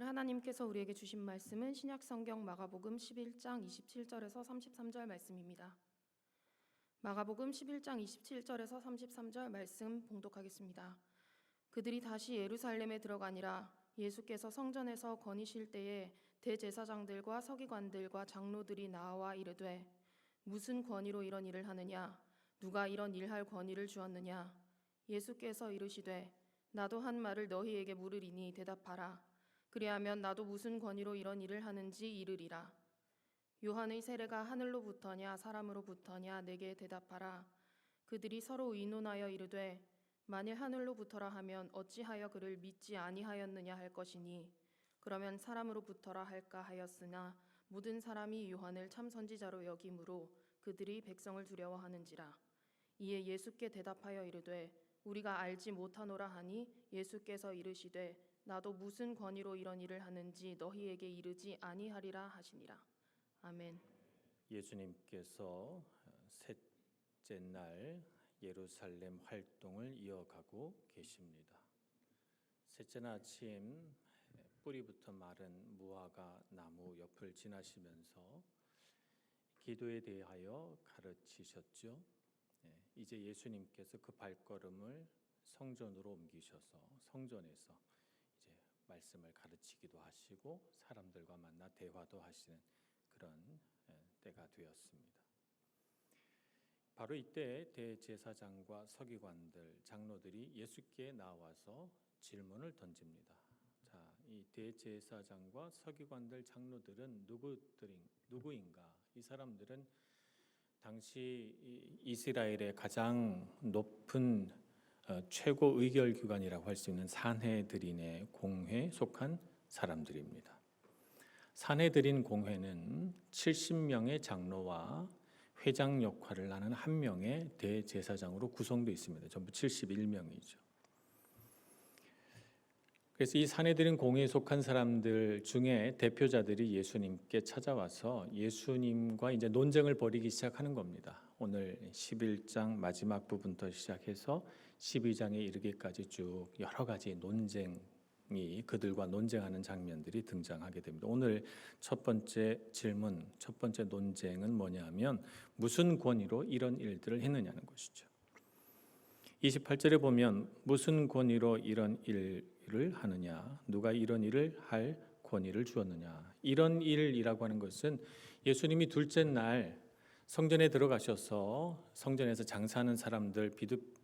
오늘 하나님께서 우리에게 주신 말씀은 신약성경 마가복음 11장 27절에서 33절 말씀입니다. 마가복음 11장 27절에서 33절 말씀 봉독하겠습니다. 그들이 다시 예루살렘에 들어가니라. 예수께서 성전에서 거니실 때에 대제사장들과 서기관들과 장로들이 나와 이르되 무슨 권위로 이런 일을 하느냐? 누가 이런 일할 권위를 주었느냐? 예수께서 이르시되 나도 한 말을 너희에게 물으리니 대답하라. 그리하면 나도 무슨 권위로 이런 일을 하는지 이르리라. 요한의 세례가 하늘로부터냐 사람으로부터냐 내게 대답하라. 그들이 서로 의논하여 이르되 만일 하늘로부터라 하면 어찌하여 그를 믿지 아니하였느냐 할 것이니 그러면 사람으로부터라 할까 하였으나 모든 사람이 요한을 참 선지자로 여김으로 그들이 백성을 두려워하는지라. 이에 예수께 대답하여 이르되 우리가 알지 못하노라 하니 예수께서 이르시되 나도 무슨 권위로 이런 일을 하는지 너희에게 이르지 아니하리라 하시니라. 아멘. 예수님께서 셋째 날 예루살렘 활동을 이어가고 계십니다. 셋째 날 아침 뿌리부터 마른 무화과 나무 옆을 지나시면서 기도에 대하여 가르치셨죠. 이제 예수님께서 그 발걸음을 성전으로 옮기셔서 성전에서 이제 말씀을 가르치기도 하시고 사람들과 만나 대화도 하시는 그런 때가 되었습니다. 바로 이때 대제사장과 서기관들, 장로들이 예수께 나와서 질문을 던집니다. 자, 이 대제사장과 서기관들, 장로들은 누구인가? 이 사람들은 당시 이스라엘의 가장 높은 최고 의결 기관이라고 할 수 있는 산헤드린의 공회에 속한 사람들입니다. 산헤드린 공회는 70명의 장로와 회장 역할을 하는 한 명의 대제사장으로 구성되어 있습니다. 전부 71명이죠. 그래서 이 산헤드린 공회에 속한 사람들 중에 대표자들이 예수님께 찾아와서 예수님과 이제 논쟁을 벌이기 시작하는 겁니다. 오늘 11장 마지막 부분부터 시작해서 12장에 이르기까지 쭉 여러 가지 논쟁이 그들과 논쟁하는 장면들이 등장하게 됩니다. 오늘 첫 번째 질문, 첫 번째 논쟁은 뭐냐면 무슨 권위로 이런 일들을 했느냐는 것이죠. 28절에 보면 무슨 권위로 이런 일을 하느냐, 누가 이런 일을 할 권위를 주었느냐. 이런 일이라고 하는 것은 예수님이 둘째 날 성전에 들어가셔서 성전에서 장사하는 사람들,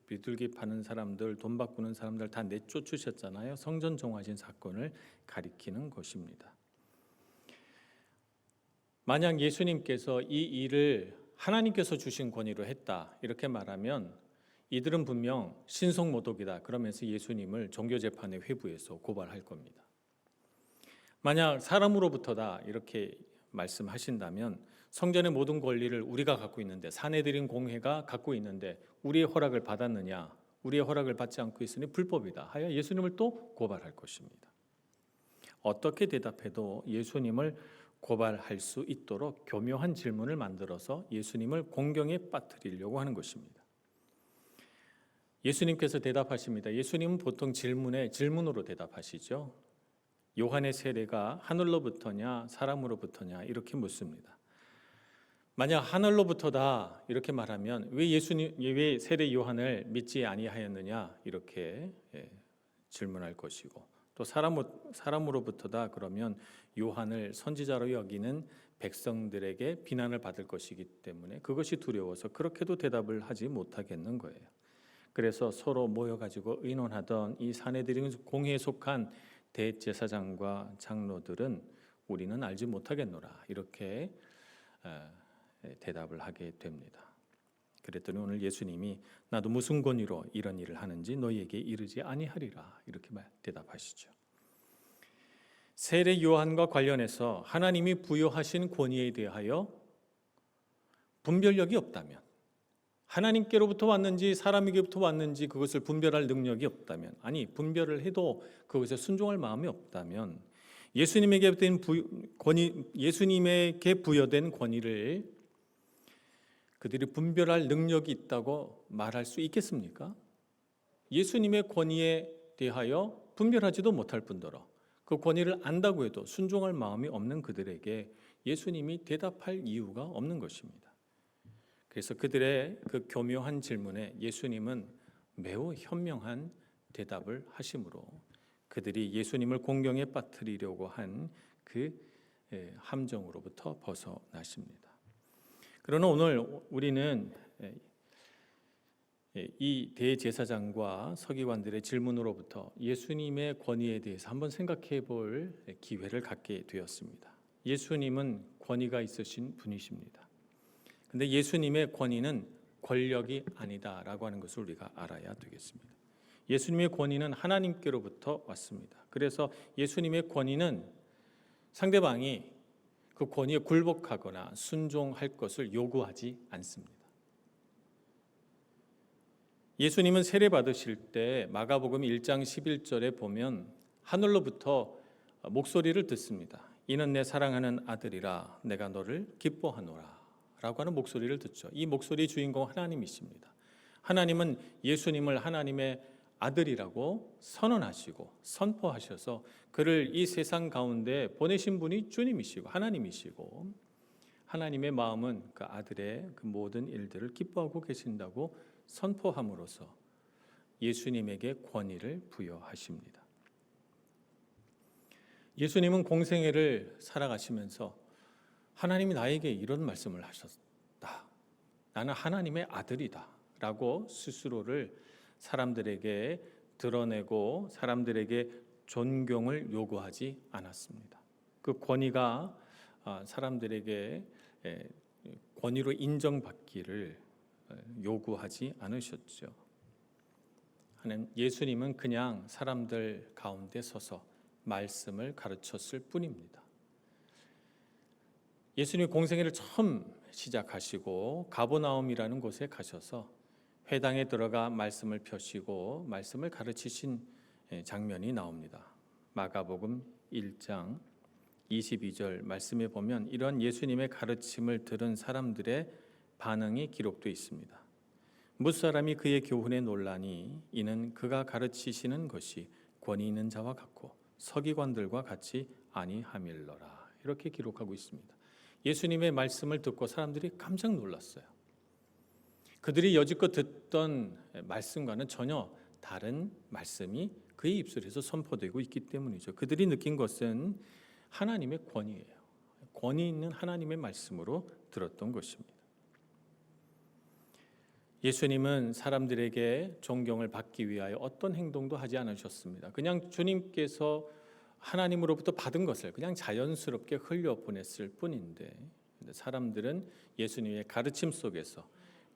비둘기 파는 사람들, 돈 바꾸는 사람들 다 내쫓으셨잖아요. 성전 종하신 사건을 가리키는 것입니다. 만약 예수님께서 이 일을 하나님께서 주신 권위로 했다 이렇게 말하면 이들은 분명 신성모독이다 그러면서 예수님을 종교재판에 회부해서 고발할 겁니다. 만약 사람으로부터다 이렇게 말씀하신다면 성전의 모든 권리를 우리가 갖고 있는데 산헤드린 공회가 갖고 있는데 우리의 허락을 받았느냐, 우리의 허락을 받지 않고 있으니 불법이다 하여 예수님을 또 고발할 것입니다. 어떻게 대답해도 예수님을 고발할 수 있도록 교묘한 질문을 만들어서 예수님을 공경에 빠뜨리려고 하는 것입니다. 예수님께서 대답하십니다. 예수님은 보통 질문으로 대답하시죠. 요한의 세례가 하늘로부터냐 사람으로부터냐 이렇게 묻습니다. 만약 하늘로부터다 이렇게 말하면 왜 세례 요한을 믿지 아니하였느냐 이렇게 질문할 것이고 또 사람으로부터다 그러면 요한을 선지자로 여기는 백성들에게 비난을 받을 것이기 때문에 그것이 두려워서 그렇게도 대답을 하지 못하겠는 거예요. 그래서 서로 모여가지고 의논하던 이 산헤드린 공회에 속한 대제사장과 장로들은 우리는 알지 못하겠노라 이렇게 대답을 하게 됩니다. 그랬더니 오늘 예수님이 나도 무슨 권위로 이런 일을 하는지 너희에게 이르지 아니하리라 이렇게 대답하시죠. 세례 요한과 관련해서 하나님이 부여하신 권위에 대하여 분별력이 없다면 하나님께로부터 왔는지 사람에게부터 왔는지 그것을 분별할 능력이 없다면 아니 분별을 해도 그것에 순종할 마음이 없다면 예수님에게 부여된 권위를 그들이 분별할 능력이 있다고 말할 수 있겠습니까? 예수님의 권위에 대하여 분별하지도 못할 뿐더러 그 권위를 안다고 해도 순종할 마음이 없는 그들에게 예수님이 대답할 이유가 없는 것입니다. 그래서 그들의 그 교묘한 질문에 예수님은 매우 현명한 대답을 하심으로 그들이 예수님을 공경에 빠뜨리려고 한 그 함정으로부터 벗어나십니다. 그러나 오늘 우리는 이 대제사장과 서기관들의 질문으로부터 예수님의 권위에 대해서 한번 생각해 볼 기회를 갖게 되었습니다. 예수님은 권위가 있으신 분이십니다. 근데 예수님의 권위는 권력이 아니다라고 하는 것을 우리가 알아야 되겠습니다. 예수님의 권위는 하나님께로부터 왔습니다. 그래서 예수님의 권위는 상대방이 그 권위에 굴복하거나 순종할 것을 요구하지 않습니다. 예수님은 세례 받으실 때 마가복음 1장 11절에 보면 하늘로부터 목소리를 듣습니다. 이는 내 사랑하는 아들이라 내가 너를 기뻐하노라 라고 하는 목소리를 듣죠. 이 목소리의 주인공 하나님이십니다. 하나님은 예수님을 하나님의 아들이라고 선언하시고 선포하셔서 그를 이 세상 가운데 보내신 분이 주님이시고 하나님이시고 하나님의 마음은 그 아들의 그 모든 일들을 기뻐하고 계신다고 선포함으로써 예수님에게 권위를 부여하십니다. 예수님은 공생애를 살아가시면서 하나님이 나에게 이런 말씀을 하셨다. 나는 하나님의 아들이다. 라고 스스로를 사람들에게 드러내고 사람들에게 존경을 요구하지 않았습니다. 그 권위가 사람들에게 권위로 인정받기를 요구하지 않으셨죠. 예수님은 그냥 사람들 가운데 서서 말씀을 가르쳤을 뿐입니다. 예수님이 공생애를 처음 시작하시고 가버나움이라는 곳에 가셔서 회당에 들어가 말씀을 펴시고 말씀을 가르치신 장면이 나옵니다. 마가복음 1장 22절 말씀에 보면 이런 예수님의 가르침을 들은 사람들의 반응이 기록되어 있습니다. 무사람이 그의 교훈에 놀라니 이는 그가 가르치시는 것이 권위 있는 자와 같고 서기관들과 같이 아니함일러라. 이렇게 기록하고 있습니다. 예수님의 말씀을 듣고 사람들이 깜짝 놀랐어요. 그들이 여지껏 듣던 말씀과는 전혀 다른 말씀이 그의 입술에서 선포되고 있기 때문이죠. 그들이 느낀 것은 하나님의 권위예요. 권위 있는 하나님의 말씀으로 들었던 것입니다. 예수님은 사람들에게 존경을 받기 위하여 어떤 행동도 하지 않으셨습니다. 그냥 주님께서 하나님으로부터 받은 것을 그냥 자연스럽게 흘려보냈을 뿐인데 사람들은 예수님의 가르침 속에서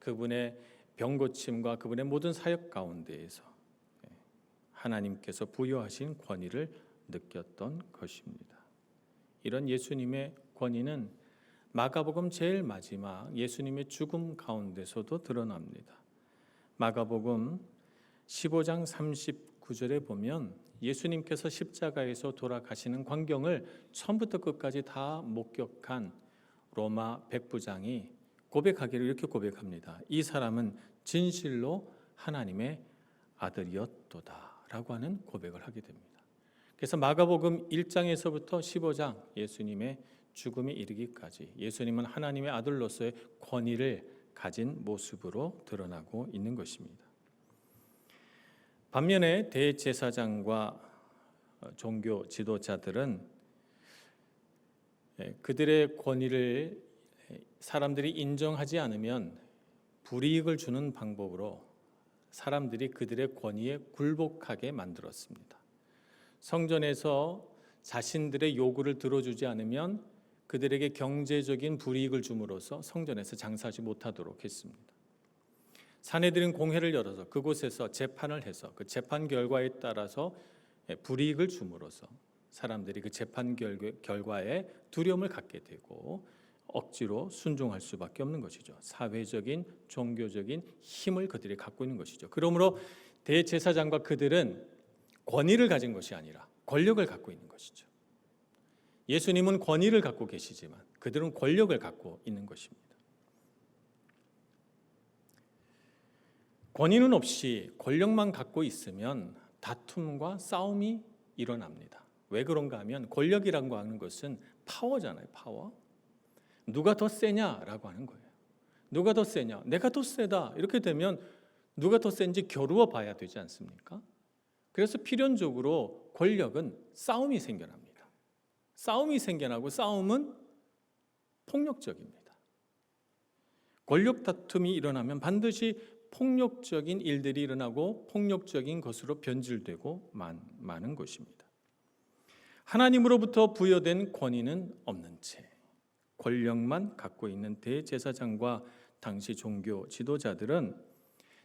그분의 병고침과 그분의 모든 사역 가운데에서 하나님께서 부여하신 권위를 느꼈던 것입니다. 이런 예수님의 권위는 마가복음 제일 마지막 예수님의 죽음 가운데서도 드러납니다. 마가복음 15장 39절에 보면 예수님께서 십자가에서 돌아가시는 광경을 처음부터 끝까지 다 목격한 로마 백부장이 고백하기를 이렇게 고백합니다. 이 사람은 진실로 하나님의 아들이었도다 라고 하는 고백을 하게 됩니다. 그래서 마가복음 1장에서부터 15장 예수님의 죽음에 이르기까지 예수님은 하나님의 아들로서의 권위를 가진 모습으로 드러나고 있는 것입니다. 반면에 대제사장과 종교 지도자들은 그들의 권위를 사람들이 인정하지 않으면 불이익을 주는 방법으로 사람들이 그들의 권위에 굴복하게 만들었습니다. 성전에서 자신들의 요구를 들어주지 않으면 그들에게 경제적인 불이익을 줌으로써 성전에서 장사하지 못하도록 했습니다. 산헤드린 공회를 열어서 그곳에서 재판을 해서 그 재판 결과에 따라서 불이익을 줌으로써 사람들이 그 재판 결과에 두려움을 갖게 되고 억지로 순종할 수밖에 없는 것이죠. 사회적인 종교적인 힘을 그들이 갖고 있는 것이죠. 그러므로 대제사장과 그들은 권위를 가진 것이 아니라 권력을 갖고 있는 것이죠. 예수님은 권위를 갖고 계시지만 그들은 권력을 갖고 있는 것입니다. 권위는 없이 권력만 갖고 있으면 다툼과 싸움이 일어납니다. 왜 그런가 하면 권력이라고 하는 것은 파워잖아요. 파워. 누가 더 세냐라고 하는 거예요. 누가 더 세냐? 내가 더 세다. 이렇게 되면 누가 더 센지 겨루어 봐야 되지 않습니까? 그래서 필연적으로 권력은 싸움이 생겨납니다. 싸움이 생겨나고 싸움은 폭력적입니다. 권력 다툼이 일어나면 반드시 폭력적인 일들이 일어나고 폭력적인 것으로 변질되고 마는 것입니다. 하나님으로부터 부여된 권위는 없는 채 권력만 갖고 있는 대제사장과 당시 종교 지도자들은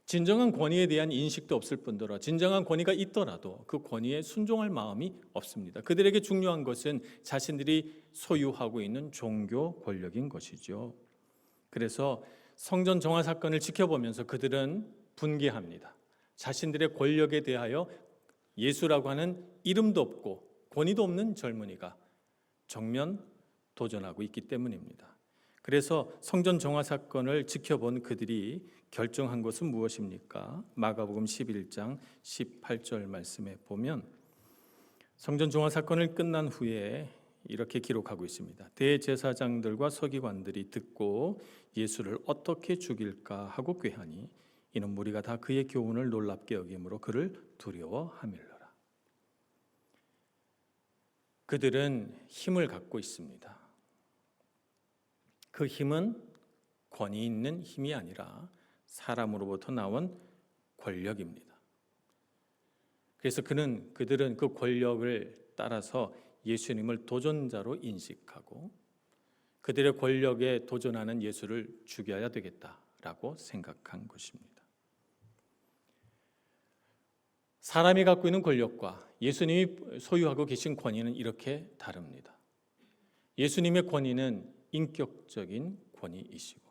진정한 권위에 대한 인식도 없을 뿐더러 진정한 권위가 있더라도 그 권위에 순종할 마음이 없습니다. 그들에게 중요한 것은 자신들이 소유하고 있는 종교 권력인 것이죠. 그래서 성전 정화 사건을 지켜보면서 그들은 분개합니다. 자신들의 권력에 대하여 예수라고 하는 이름도 없고 권위도 없는 젊은이가 정면 도전하고 있기 때문입니다. 그래서 성전 정화 사건을 지켜본 그들이 결정한 것은 무엇입니까? 마가복음 11장 18절 말씀에 보면 성전 정화 사건을 끝난 후에 이렇게 기록하고 있습니다. 대제사장들과 서기관들이 듣고 예수를 어떻게 죽일까 하고 꾀하니 이는 무리가 다 그의 교훈을 놀랍게 여김으로 그를 두려워하밀러라. 그들은 힘을 갖고 있습니다. 그 힘은 권위 있는 힘이 아니라 사람으로부터 나온 권력입니다. 그래서 그들은 그 권력을 따라서 예수님을 도전자로 인식하고 그들의 권력에 도전하는 예수를 죽여야 되겠다라고 생각한 것입니다. 사람이 갖고 있는 권력과 예수님이 소유하고 계신 권위는 이렇게 다릅니다. 예수님의 권위는 인격적인 권위이시고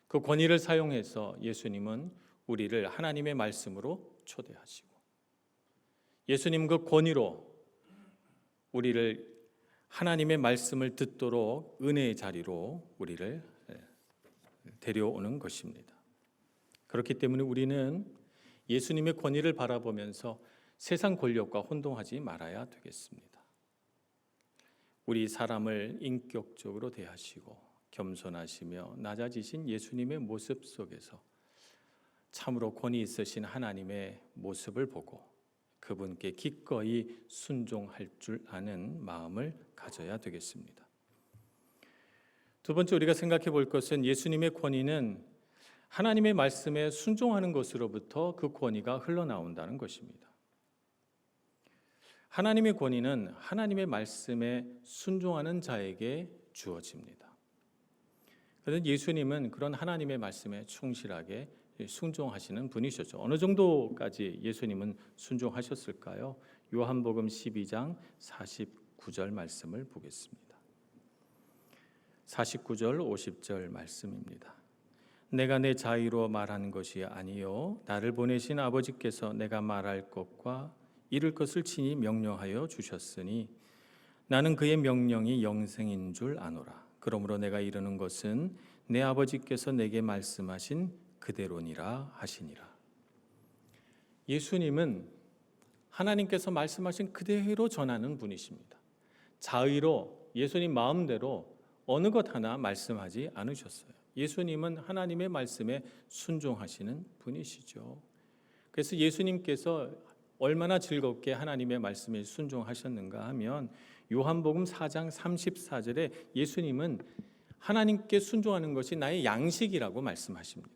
그 권위를 사용해서 예수님은 우리를 하나님의 말씀으로 초대하시고 예수님 그 권위로 우리를 하나님의 말씀을 듣도록 은혜의 자리로 우리를 데려오는 것입니다. 그렇기 때문에 우리는 예수님의 권위를 바라보면서 세상 권력과 혼동하지 말아야 되겠습니다. 우리 사람을 인격적으로 대하시고 겸손하시며 낮아지신 예수님의 모습 속에서 참으로 권위 있으신 하나님의 모습을 보고 그분께 기꺼이 순종할 줄 아는 마음을 가져야 되겠습니다. 두 번째 우리가 생각해 볼 것은 예수님의 권위는 하나님의 말씀에 순종하는 것으로부터 그 권위가 흘러나온다는 것입니다. 하나님의 권위는 하나님의 말씀에 순종하는 자에게 주어집니다. 그런데 예수님은 그런 하나님의 말씀에 충실하게 순종하시는 분이셨죠. 어느 정도까지 예수님은 순종하셨을까요? 요한복음 12장 49절 말씀을 보겠습니다. 49절 50절 말씀입니다. 내가 내 자의로 말한 것이 아니요 나를 보내신 아버지께서 내가 말할 것과 이룰 것을 친히 명령하여 주셨으니 나는 그의 명령이 영생인 줄 아노라. 그러므로 내가 이르는 것은 내 아버지께서 내게 말씀하신 그대로니라 하시니라. 예수님은 하나님께서 말씀하신 그대로 전하는 분이십니다. 자의로 예수님 마음대로 어느 것 하나 말씀하지 않으셨어요. 예수님은 하나님의 말씀에 순종하시는 분이시죠. 그래서 예수님께서 얼마나 즐겁게 하나님의 말씀에 순종하셨는가 하면 요한복음 4장 34절에 예수님은 하나님께 순종하는 것이 나의 양식이라고 말씀하십니다.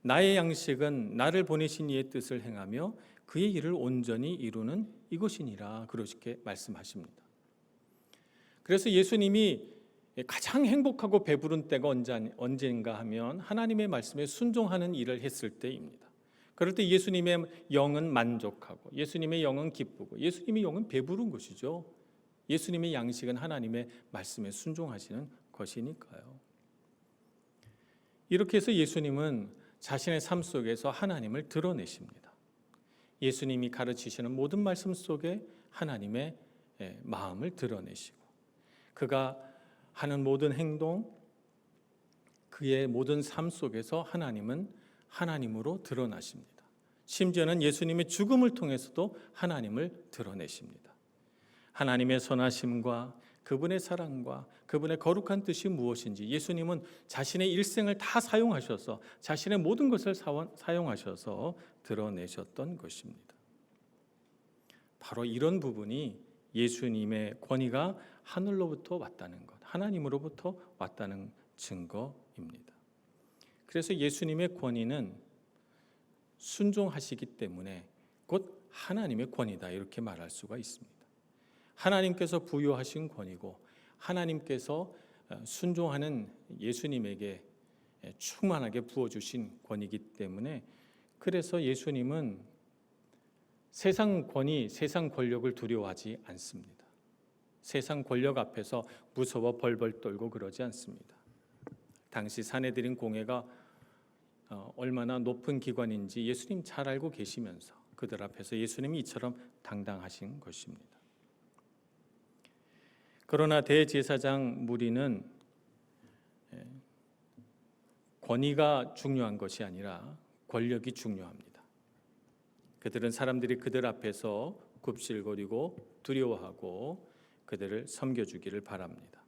나의 양식은 나를 보내신 이의 뜻을 행하며 그의 일을 온전히 이루는 이것이니라 그렇게 말씀하십니다. 그래서 예수님이 가장 행복하고 배부른 때가 언제인가 하면 하나님의 말씀에 순종하는 일을 했을 때입니다. 그럴 때 예수님의 영은 만족하고 예수님의 영은 기쁘고 예수님의 영은 배부른 것이죠. 예수님의 양식은 하나님의 말씀에 순종하시는 것이니까요. 이렇게 해서 예수님은 자신의 삶 속에서 하나님을 드러내십니다. 예수님이 가르치시는 모든 말씀 속에 하나님의 마음을 드러내시고 그가 하는 모든 행동, 그의 모든 삶 속에서 하나님은 하나님으로 드러나십니다. 심지어는 예수님의 죽음을 통해서도 하나님을 드러내십니다. 하나님의 선하심과 그분의 사랑과 그분의 거룩한 뜻이 무엇인지 예수님은 자신의 일생을 다 사용하셔서 자신의 모든 것을 사용하셔서 드러내셨던 것입니다. 바로 이런 부분이 예수님의 권위가 하늘로부터 왔다는 것, 하나님으로부터 왔다는 증거입니다. 그래서 예수님의 권위는 순종하시기 때문에 곧 하나님의 권위다 이렇게 말할 수가 있습니다. 하나님께서 부여하신 권위고 하나님께서 순종하는 예수님에게 충만하게 부어주신 권위이기 때문에 그래서 예수님은 세상 권위, 세상 권력을 두려워하지 않습니다. 세상 권력 앞에서 무서워 벌벌 떨고 그러지 않습니다. 당시 사내들인 공회가 얼마나 높은 기관인지 예수님 잘 알고 계시면서 그들 앞에서 예수님이 이처럼 당당하신 것입니다. 그러나 대제사장 무리는 권위가 중요한 것이 아니라 권력이 중요합니다. 그들은 사람들이 그들 앞에서 굽실거리고 두려워하고 그들을 섬겨주기를 바랍니다.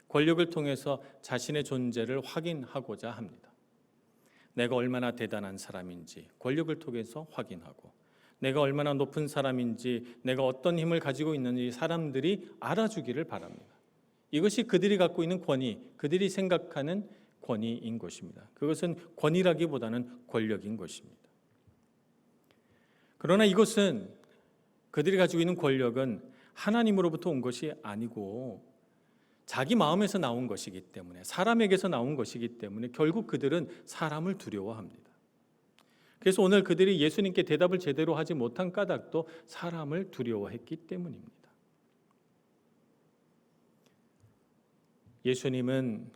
권력을 통해서 자신의 존재를 확인하고자 합니다. 내가 얼마나 대단한 사람인지 권력을 통해서 확인하고 내가 얼마나 높은 사람인지 내가 어떤 힘을 가지고 있는지 사람들이 알아주기를 바랍니다. 이것이 그들이 갖고 있는 권위, 그들이 생각하는 권위인 것입니다. 그것은 권위라기보다는 권력인 것입니다. 그러나 이것은 그들이 가지고 있는 권력은 하나님으로부터 온 것이 아니고 자기 마음에서 나온 것이기 때문에 사람에게서 나온 것이기 때문에 결국 그들은 사람을 두려워합니다. 그래서 오늘 그들이 예수님께 대답을 제대로 하지 못한 까닭도 사람을 두려워했기 때문입니다. 예수님은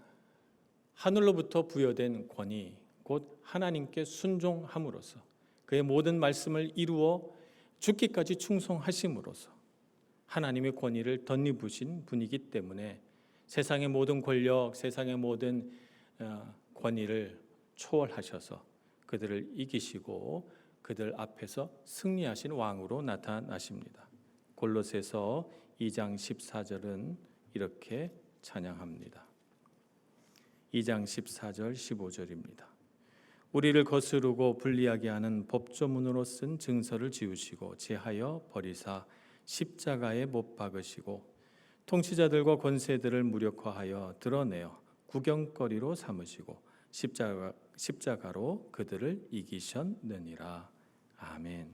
하늘로부터 부여된 권위, 곧 하나님께 순종함으로써 그의 모든 말씀을 이루어 죽기까지 충성하심으로써 하나님의 권위를 덧입으신 분이기 때문에 세상의 모든 권력, 세상의 모든 권위를 초월하셔서 그들을 이기시고 그들 앞에서 승리하신 왕으로 나타나십니다. 골로새서 2장 14절은 이렇게 찬양합니다. 2장 14절 15절입니다. 우리를 거스르고 불리하게 하는 법조문으로 쓴 증서를 지우시고 제하여 버리사 십자가에 못 박으시고 통치자들과 권세들을 무력화하여 드러내어 구경거리로 삼으시고 십자가로 그들을 이기셨느니라. 아멘.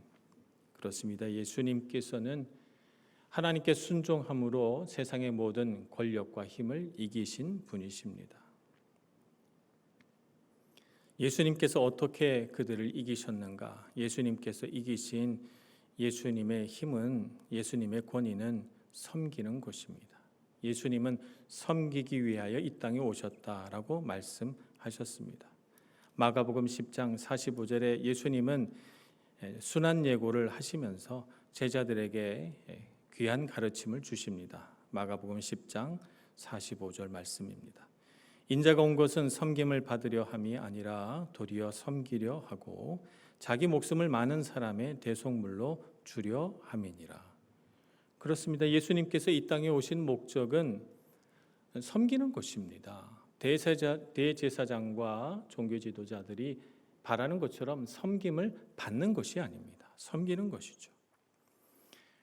그렇습니다. 예수님께서는 하나님께 순종함으로 세상의 모든 권력과 힘을 이기신 분이십니다. 예수님께서 어떻게 그들을 이기셨는가? 예수님께서 이기신 예수님의 힘은, 예수님의 권위는 섬기는 것입니다. 예수님은 섬기기 위하여 이 땅에 오셨다라고 말씀하셨습니다. 마가복음 10장 45절에 예수님은 순환 예고를 하시면서 제자들에게 귀한 가르침을 주십니다. 마가복음 10장 45절 말씀입니다. 인자가 온 것은 섬김을 받으려 함이 아니라 도리어 섬기려 하고 자기 목숨을 많은 사람의 대속물로 주려 함이니라. 그렇습니다. 예수님께서 이 땅에 오신 목적은 섬기는 것입니다. 대제사장과 종교 지도자들이 바라는 것처럼 섬김을 받는 것이 아닙니다. 섬기는 것이죠.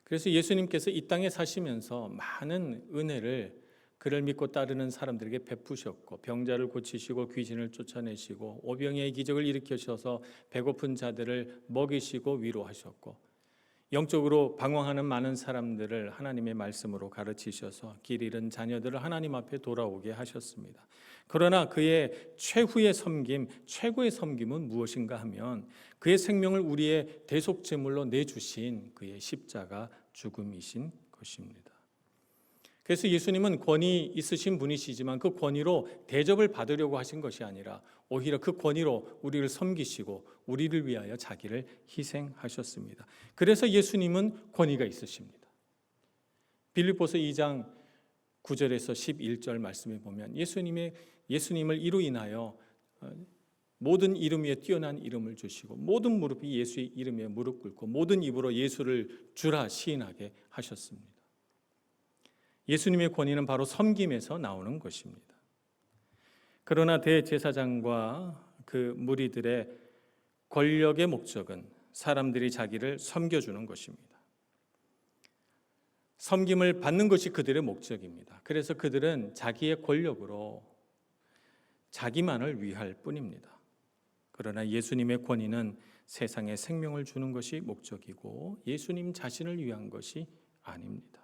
그래서 예수님께서 이 땅에 사시면서 많은 은혜를 그를 믿고 따르는 사람들에게 베푸셨고 병자를 고치시고 귀신을 쫓아내시고 오병이의 기적을 일으키셔서 배고픈 자들을 먹이시고 위로하셨고 영적으로 방황하는 많은 사람들을 하나님의 말씀으로 가르치셔서 길 잃은 자녀들을 하나님 앞에 돌아오게 하셨습니다. 그러나 그의 최후의 섬김, 최고의 섬김은 무엇인가 하면 그의 생명을 우리의 대속제물로 내주신 그의 십자가 죽음이신 것입니다. 그래서 예수님은 권위 있으신 분이시지만 그 권위로 대접을 받으려고 하신 것이 아니라 오히려 그 권위로 우리를 섬기시고 우리를 위하여 자기를 희생하셨습니다. 그래서 예수님은 권위가 있으십니다. 빌립보서 2장 9절에서 11절 말씀에 보면 예수님을 이로 인하여 모든 이름 위에 뛰어난 이름을 주시고 모든 무릎이 예수의 이름에 무릎 꿇고 모든 입으로 예수를 주라 시인하게 하셨습니다. 예수님의 권위는 바로 섬김에서 나오는 것입니다. 그러나 대제사장과 그 무리들의 권력의 목적은 사람들이 자기를 섬겨주는 것입니다. 섬김을 받는 것이 그들의 목적입니다. 그래서 그들은 자기의 권력으로 자기만을 위할 뿐입니다. 그러나 예수님의 권위는 세상에 생명을 주는 것이 목적이고 예수님 자신을 위한 것이 아닙니다.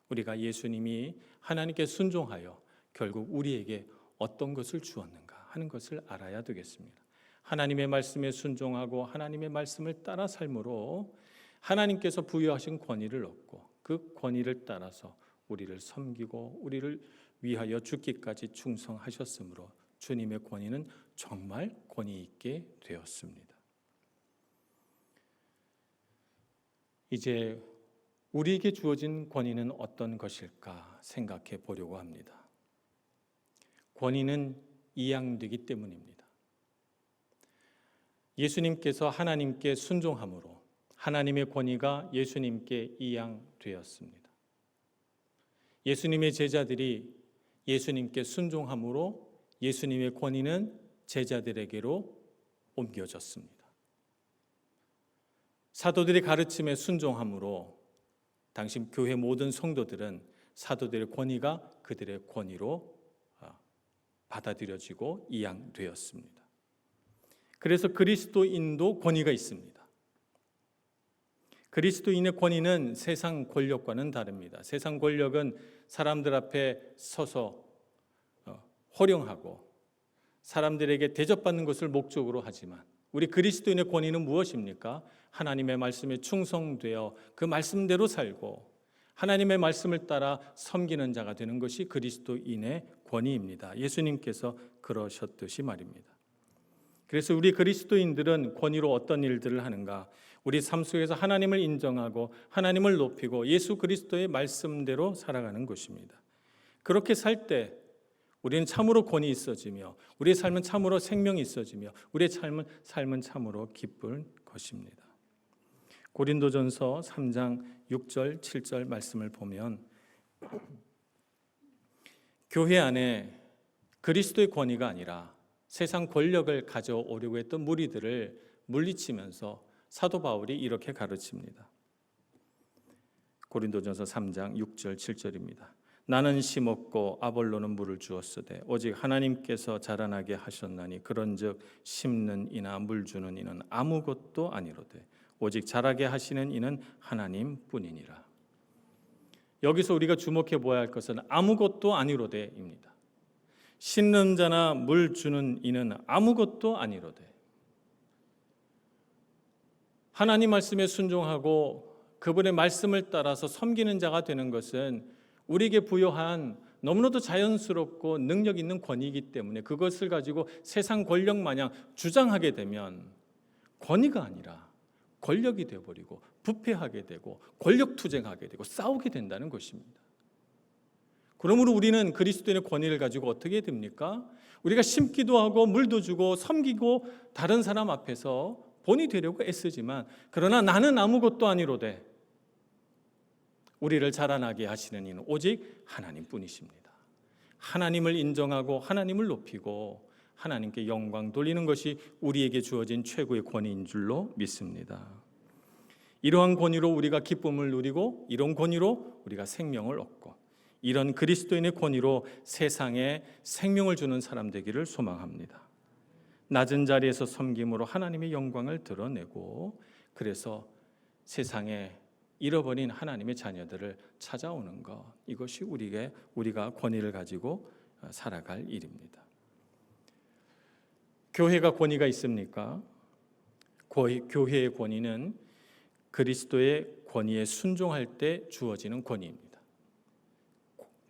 우리가 예수님이 하나님께 순종하여 결국 우리에게 어떤 것을 주었는가 하는 것을 알아야 되겠습니다. 하나님의 말씀에 순종하고 하나님의 말씀을 따라 삶으로 하나님께서 부여하신 권위를 얻고 그 권위를 따라서 우리를 섬기고 우리를 위하여 죽기까지 충성하셨으므로 주님의 권위는 정말 권위 있게 되었습니다. 이제 우리에게 주어진 권위는 어떤 것일까 생각해 보려고 합니다. 권위는 이양되기 때문입니다. 예수님께서 하나님께 순종함으로 하나님의 권위가 예수님께 이양되었습니다. 예수님의 제자들이 예수님께 순종함으로 예수님의 권위는 제자들에게로 옮겨졌습니다. 사도들의 가르침에 순종함으로 당시 교회 모든 성도들은 사도들의 권위가 그들의 권위로 받아들여지고 이양되었습니다. 그래서 그리스도인도 권위가 있습니다. 그리스도인의 권위는 세상 권력과는 다릅니다. 세상 권력은 사람들 앞에 서서 호령하고 사람들에게 대접받는 것을 목적으로 하지만 우리 그리스도인의 권위는 무엇입니까? 하나님의 말씀에 충성되어 그 말씀대로 살고 하나님의 말씀을 따라 섬기는 자가 되는 것이 그리스도인의 권위입니다. 예수님께서 그러셨듯이 말입니다. 그래서 우리 그리스도인들은 권위로 어떤 일들을 하는가? 우리 삶 속에서 하나님을 인정하고 하나님을 높이고 예수 그리스도의 말씀대로 살아가는 것입니다. 그렇게 살 때 우리는 참으로 권위 있어지며 우리의 삶은 참으로 생명이 있어지며 우리의 삶은 참으로 기쁠 것입니다. 고린도전서 3장 6절 7절 말씀을 보면 교회 안에 그리스도의 권위가 아니라 세상 권력을 가져오려고 했던 무리들을 물리치면서 사도 바울이 이렇게 가르칩니다. 고린도전서 3장 6절 7절입니다. 나는 심었고 아볼로는 물을 주었으되 오직 하나님께서 자라나게 하셨나니 그런즉 심는 이나 물 주는 이는 아무것도 아니로되 오직 자라게 하시는 이는 하나님뿐이니라. 여기서 우리가 주목해 보아야 할 것은 아무것도 아니로되입니다. 심는 자나 물 주는 이는 아무것도 아니로되. 하나님 말씀에 순종하고 그분의 말씀을 따라서 섬기는 자가 되는 것은 우리에게 부여한 너무나도 자연스럽고 능력 있는 권위이기 때문에 그것을 가지고 세상 권력 마냥 주장하게 되면 권위가 아니라 권력이 되어버리고 부패하게 되고 권력 투쟁하게 되고 싸우게 된다는 것입니다. 그러므로 우리는 그리스도인의 권위를 가지고 어떻게 됩니까? 우리가 심기도 하고 물도 주고 섬기고 다른 사람 앞에서 본이 되려고 애쓰지만 그러나 나는 아무것도 아니로되 우리를 자라나게 하시는 이는 오직 하나님뿐이십니다. 하나님을 인정하고 하나님을 높이고 하나님께 영광 돌리는 것이 우리에게 주어진 최고의 권위인 줄로 믿습니다. 이러한 권위로 우리가 기쁨을 누리고 이런 권위로 우리가 생명을 얻고 이런 그리스도인의 권위로 세상에 생명을 주는 사람 되기를 소망합니다. 낮은 자리에서 섬김으로 하나님의 영광을 드러내고 그래서 세상에 잃어버린 하나님의 자녀들을 찾아오는 것, 이것이 우리가 권위를 가지고 살아갈 일입니다. 교회가 권위가 있습니까? 교회의 권위는 그리스도의 권위에 순종할 때 주어지는 권위입니다.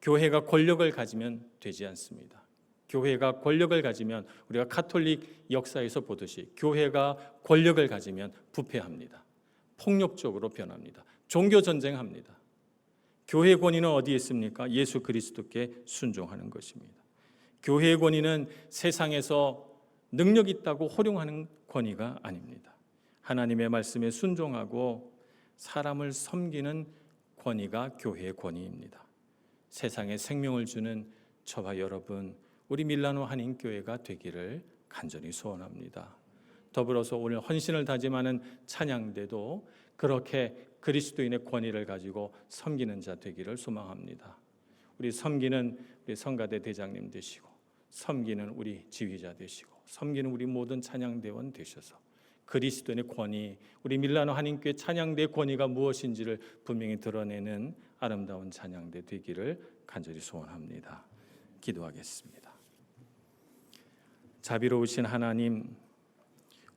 교회가 권력을 가지면 되지 않습니다. 교회가 권력을 가지면 우리가 가톨릭 역사에서 보듯이 교회가 권력을 가지면 부패합니다. 폭력적으로 변합니다. 종교 전쟁합니다. 교회의 권위는 어디에 있습니까? 예수 그리스도께 순종하는 것입니다. 교회의 권위는 세상에서 능력 있다고 호령하는 권위가 아닙니다. 하나님의 말씀에 순종하고 사람을 섬기는 권위가 교회의 권위입니다. 세상에 생명을 주는 저와 여러분, 우리 밀라노 한인교회가 되기를 간절히 소원합니다. 더불어서 오늘 헌신을 다짐하는 찬양대도 그렇게 그리스도인의 권위를 가지고 섬기는 자 되기를 소망합니다. 우리 섬기는 우리 성가대 대장님 되시고, 섬기는 우리 지휘자 되시고, 섬기는 우리 모든 찬양대원 되셔서 그리스도인의 권위, 우리 밀라노 한인교회 찬양대의 권위가 무엇인지를 분명히 드러내는 아름다운 찬양대 되기를 간절히 소원합니다. 기도하겠습니다. 자비로우신 하나님,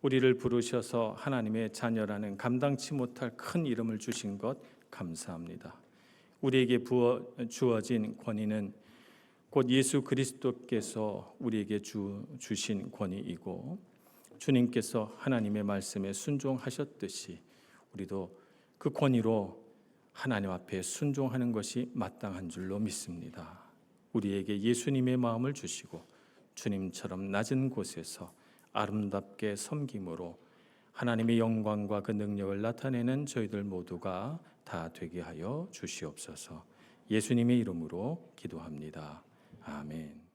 우리를 부르셔서 하나님의 자녀라는 감당치 못할 큰 이름을 주신 것 감사합니다. 우리에게 주어진 권위는 곧 예수 그리스도께서 우리에게 주신 권위이고, 주님께서 하나님의 말씀에 순종하셨듯이 우리도 그 권위로 하나님 앞에 순종하는 것이 마땅한 줄로 믿습니다. 우리에게 예수님의 마음을 주시고 주님처럼 낮은 곳에서 아름답게 섬김으로 하나님의 영광과 그 능력을 나타내는 저희들 모두가 다 되게 하여 주시옵소서. 예수님의 이름으로 기도합니다. 아멘.